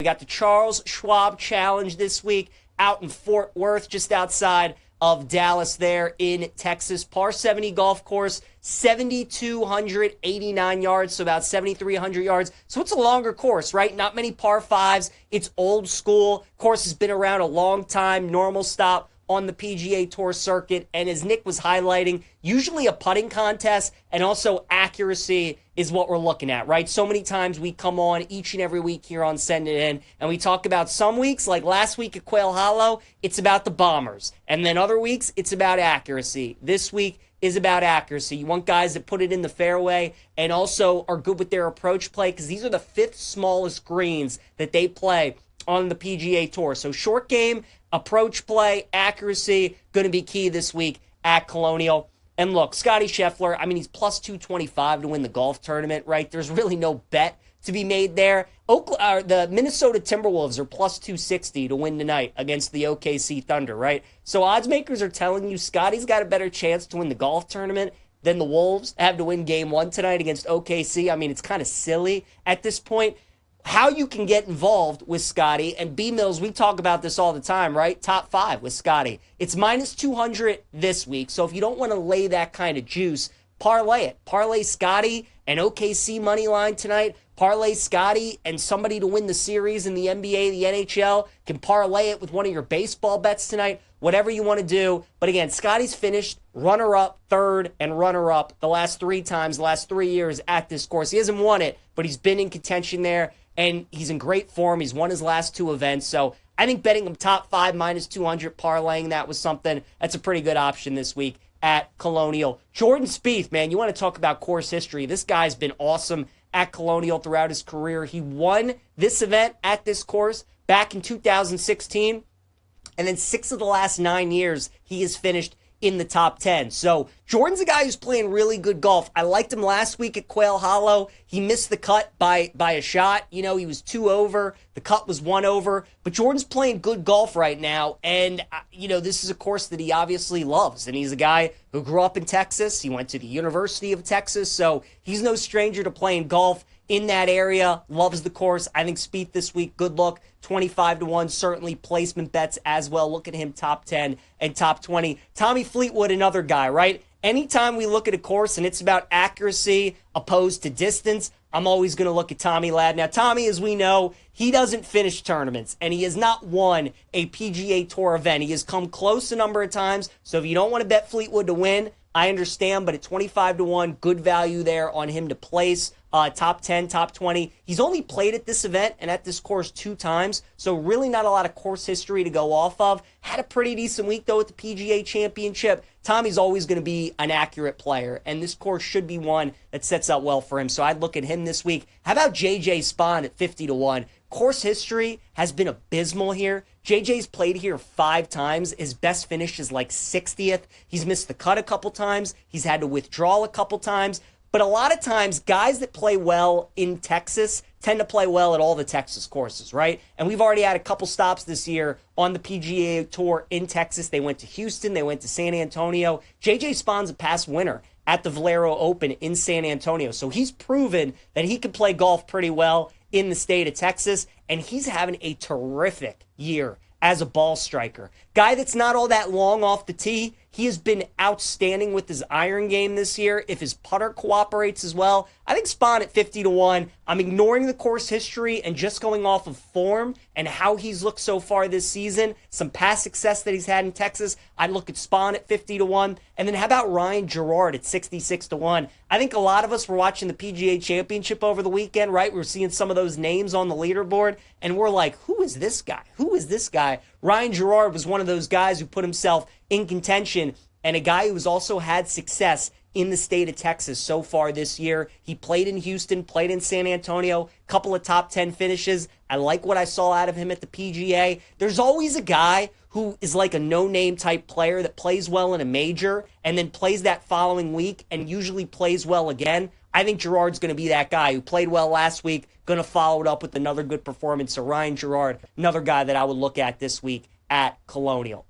We got the Charles Schwab Challenge this week out in Fort Worth, just outside of Dallas there in Texas. Par 70 golf course, 7,289 yards, so about 7,300 yards. So it's a longer course, right? Not many par fives. It's old school. Course has been around a long time. Normal stop on the PGA Tour circuit. And as Nick was highlighting, usually a putting contest and also accuracy is what we're looking at, right? So many times we come on each and every week here on Send It In, and we talk about some weeks, like last week at Quail Hollow, it's about the bombers. And then other weeks, it's about accuracy. This week is about accuracy. You want guys that put it in the fairway and also are good with their approach play, because these are the fifth smallest greens that they play on the PGA Tour. So short game, approach play, accuracy, going to be key this week at Colonial. And look, Scottie Scheffler, I mean, he's plus 225 to win the golf tournament, right? There's really no bet to be made there. The Minnesota Timberwolves are plus 260 to win tonight against the OKC Thunder, right? So odds makers are telling you Scottie's got a better chance to win the golf tournament than the Wolves have to win game one tonight against OKC. I mean, it's kind of silly at this point. How you can get involved with Scottie, and B-Mills, we talk about this all the time, right? Top 5 with Scottie. It's minus 200 this week, so if you don't want to lay that kind of juice, parlay it. Parlay Scottie and OKC money line tonight. Parlay Scottie and somebody to win the series in the NBA, the NHL. Can parlay it with one of your baseball bets tonight. Whatever you want to do. But again, Scottie's finished runner-up, third, and runner-up the last 3 times, the last 3 years at this course. He hasn't won it, but he's been in contention there. And he's in great form. He's won his last 2 events. So I think betting him top 5 minus 200, parlaying that was something. That's a pretty good option this week at Colonial. Jordan Spieth, man, you want to talk about course history. This guy's been awesome at Colonial throughout his career. He won this event at this course back in 2016. And then 6 of the last 9 years, he has finished in the top 10. So Jordan's a guy who's playing really good golf. I liked him last week at Quail Hollow. He missed the cut by a shot. You know, he was 2 over. The cut was 1 over. But Jordan's playing good golf right now. And, this is a course that he obviously loves. And he's a guy who grew up in Texas. He went to the University of Texas. So he's no stranger to playing golf in that area. Loves the course. I think Spieth this week, good look. 25 to 1, certainly placement bets as well. Look at him top 10 and top 20. Tommy Fleetwood, another guy, right? Anytime we look at a course and it's about accuracy opposed to distance, I'm always going to look at Tommy Ladd. Now, Tommy, as we know, he doesn't finish tournaments, and he has not won a PGA Tour event. He has come close a number of times, so if you don't want to bet Fleetwood to win, I understand, but at 25 to 1, good value there on him to place. Top 10, top 20. He's only played at this event and at this course 2 times, so really not a lot of course history to go off of. Had a pretty decent week, though, at the PGA Championship. Tommy's always going to be an accurate player, and this course should be one that sets up well for him, so I'd look at him this week. How about J.J. Spahn at 50 to 1? Course history has been abysmal here. JJ's played here 5 times. His best finish is like 60th. He's missed the cut a couple times. He's had to withdraw a couple times. But a lot of times, guys that play well in Texas tend to play well at all the Texas courses, right? And we've already had a couple stops this year on the PGA Tour in Texas. They went to Houston. They went to San Antonio. J.J. Spahn's a past winner at the Valero Open in San Antonio. So he's proven that he can play golf pretty well in the state of Texas, and he's having a terrific year as a ball striker. Guy that's not all that long off the tee. He has been outstanding with his iron game this year. If his putter cooperates as well, I think Spahn at 50 to 1. I'm ignoring the course history and just going off of form and how he's looked so far this season. Some past success that he's had in Texas. I'd look at Spahn at 50 to 1. And then how about Ryan Gerard at 66 to 1? I think a lot of us were watching the PGA Championship over the weekend, right? We're seeing some of those names on the leaderboard, and we're like, who is this guy? Who is this guy? Ryan Gerard was one of those guys who put himself in contention, and a guy who's also had success in the state of Texas so far this year. He played in Houston, played in San Antonio, couple of top 10 finishes. I like what I saw out of him at the PGA. There's always a guy who is like a no-name type player that plays well in a major and then plays that following week and usually plays well again. I think Gerard's going to be that guy who played well last week, going to follow it up with another good performance. So Ryan Gerard, another guy that I would look at this week at Colonial.